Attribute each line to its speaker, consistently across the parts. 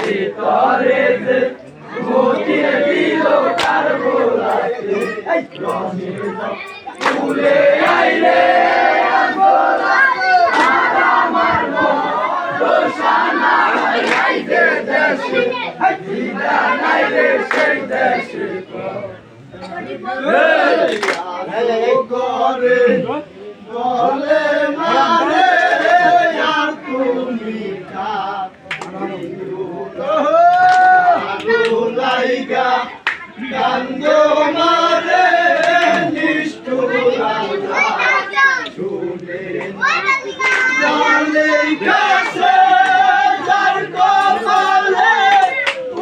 Speaker 1: ভিতরে যে মতির দিল কার বোলাতে ফুলে আইলে আমার রোশানা আইলে দেশে দিদা নাইলে সেই দেশে করে বলে মারে আর তুমি লাইগা কান্দ মারে নিষ্ঠুরা শুনে জানে কাছে যার কপালে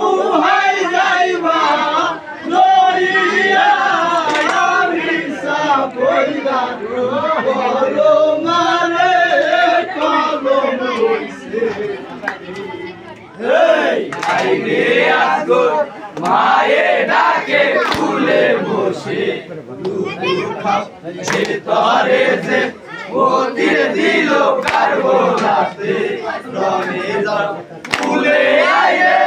Speaker 1: উহাই যাইবা লইয়া আমি সাপইরা বলো মারে কলম হইছে আইরে আজগো মায়ে ডাকে ফুলে বসে ভিতরে যে মতির দিল কার বোলাতে রনে ফুলে আইরে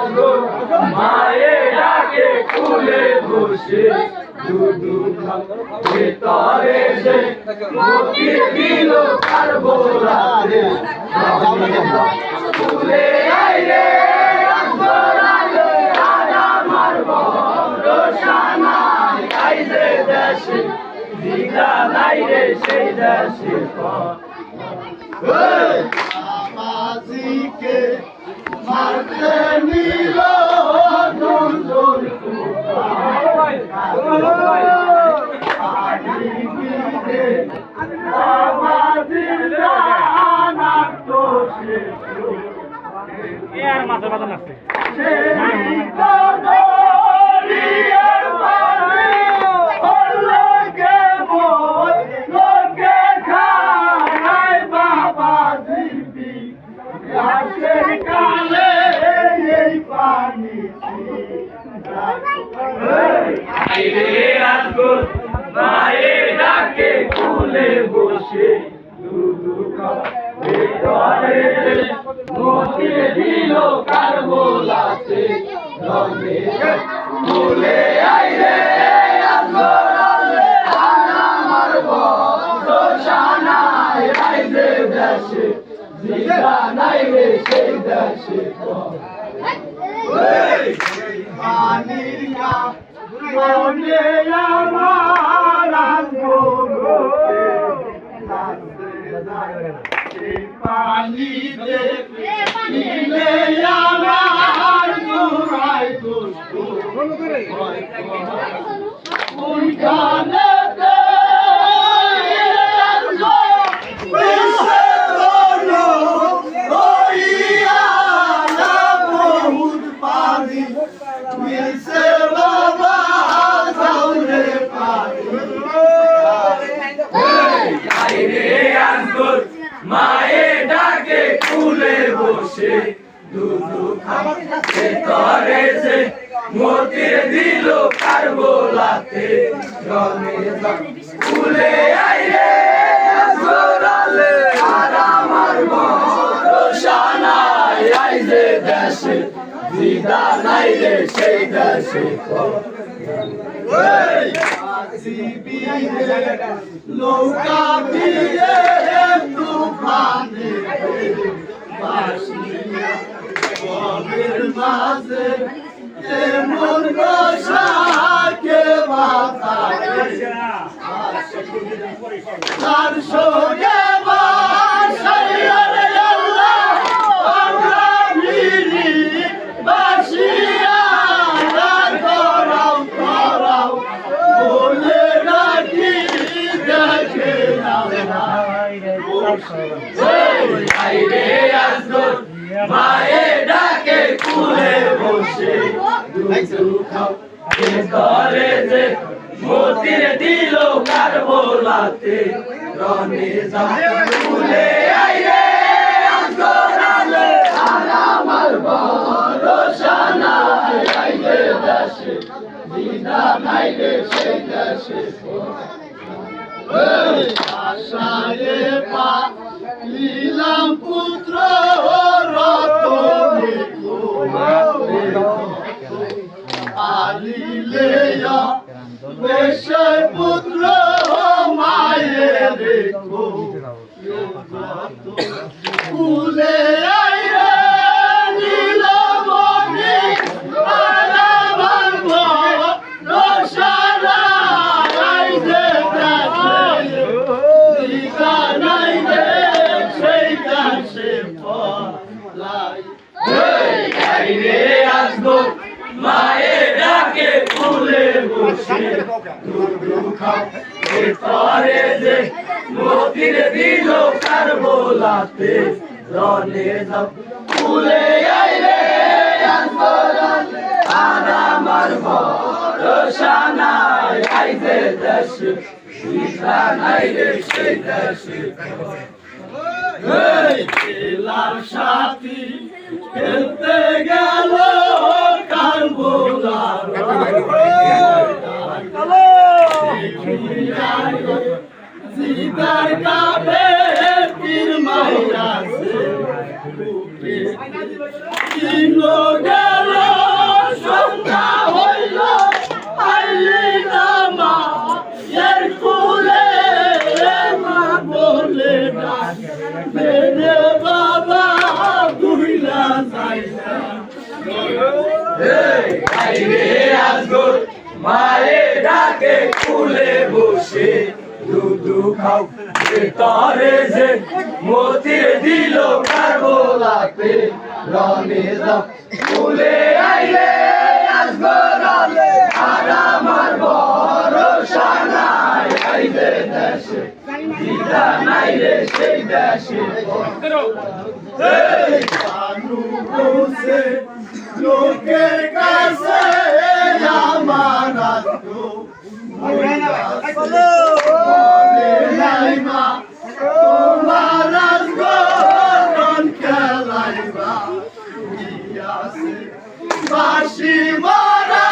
Speaker 2: ফারুক
Speaker 1: মায়ে ডাকে ফুলে বসে ভিতরে যে মতির দিল কার বোলাতে ফুলে আইলে আর আমার রোশানা আইলে দেশে দিদা নাইলে সেই দেশে আমাজিকে মারতে নিল দুজন
Speaker 2: মাছের বাজার লাগছে
Speaker 1: মায়ে ডাকে ফুলে বসে ভিতরে মতির দিল কার বোলাতে ফুলে আইলে আমার রোশানা আইলে দেশে দিদা নাইলে সেই দেশে পানির মনে আমার পানি দিলে আমার জোড়াই দুষ্ট মায়ে ডাকে ফুলে বসে ভিতরে যে মতির দিল কার বোলাতে ফুলে আইলে জোরালে আর আমার রোশানা আইলে দেশে দিদা নাইলে সেই দেশে নৌকা দিয়ে তুফানে বনের মাঝে তেমন বসাকে বাতাসে তার সঙ্গে বাসাইয়া রে আল্লাহ আমরা ভিড়ি বাসিয়া করাও করাও বলে রাখি দেখে মায়ের ডাকে কুলে বসে করে যে মতির দিল কার বোলাতে রনে কুলে আইরে আজগরালে আর আমার ভরসা নাই আইরে দেশে দিদা নাইরে সেই দেশে আশারে পা লীলাম পুত্র রতনে আলিলে বেশে পুত্র মায়ের রেখো কুলে আইরে নীলমণি আমার ভরসা আইরে দেশে দিদা নাইরে সেই দেশে পলাই আইরে আসবো মায়ের ডাকে ফুলে বসে করে যে মতির দিল কার বোলাতে রনে ফুলে আইরে আর আমার ভরসা নাই আইরে দেশে দিদা নাইরে সেই দেশে লাল সাথী খেলতে গেল কার বোলার জিদার কাবে পীর মাইয়াছে কিনো গেল সন্ধ্যা হইল আইলি না মা এর কুলে মা বলে ডাক মেরে বাবা দুইলা যাইলা আইরে আজগর মায়ের ডাকে কুলে বসে দুধু খাও তরে যে মতির দিল কার বোলাতে রনে যাও কুলে আইলে আজগরালে আর আমার ভরসা নাই আইরে দেশে দিদা নাইরে সেই দেশে লোকের কাছে আমার তোমার খেলাইবা বাসি মারা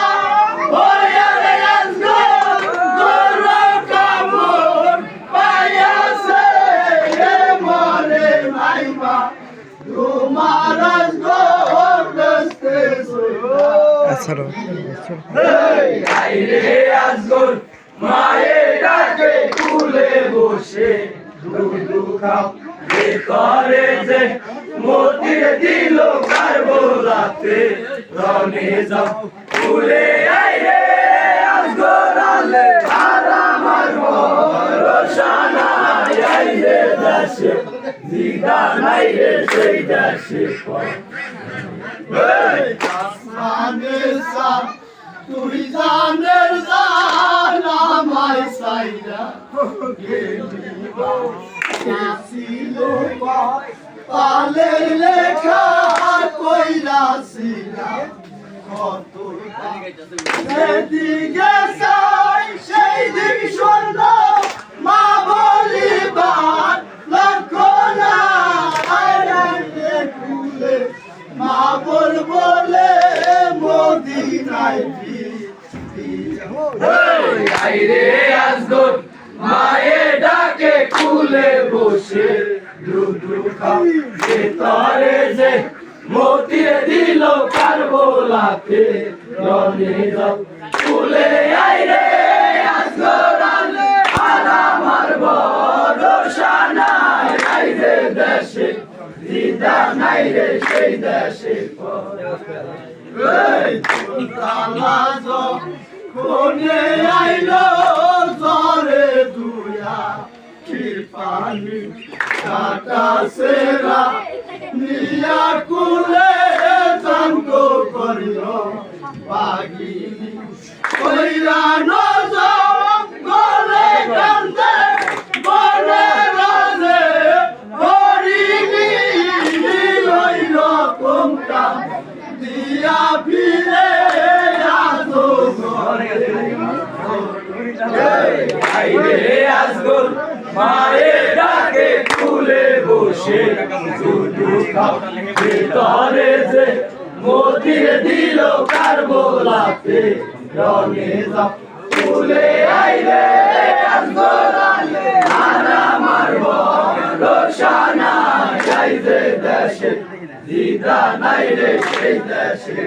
Speaker 1: মায়ের ডাকে কুলে বসে দুধু খাও করে যে মতির দিল কার বোলাতে রনে যাও কুলে আইরে আজগরালে আর আমার ভরসা নাই আইরে দেশে দিদা নাইরে সেই দেশে তুই জানের জান আমায় সাইরা ছিল পালের লেখা কইরাছিলাম কত সেদিকে চাই সেই দিক স্বর্ণ মা বলিবার লক্ষণা খুলে মা বল বলে মদিনায় আইরে আজগর মায়ের ডাকে কুলে বসে দুধু খাও তরে যে মতির দিল কার বোলাতে রনে যাও কুলে আইরে আজগরালে আর আমার ভরসা নাই আইরে দেশে দিদা নাইরে সেই দেশে কোনে আইলো জরে দুয়া পানি কাটা সেরা নিয়া কুলে জাঙ্গ করিল বাগিনী কইরা নজঙ্গলে কান্দে বনে রাজে হরিণী হইল কোনটা দিয়া ফিরে আসো আইরে আজগর মায়ের ডাকে খুলে বসে দুধু খাও ভিতরে যে মোতির দিল কার বোলাতে রঙে যাও খুলে আইরে আজগর আর আমার রোশানা যাই যে দেশে দিদা নাই রে সেই দেশে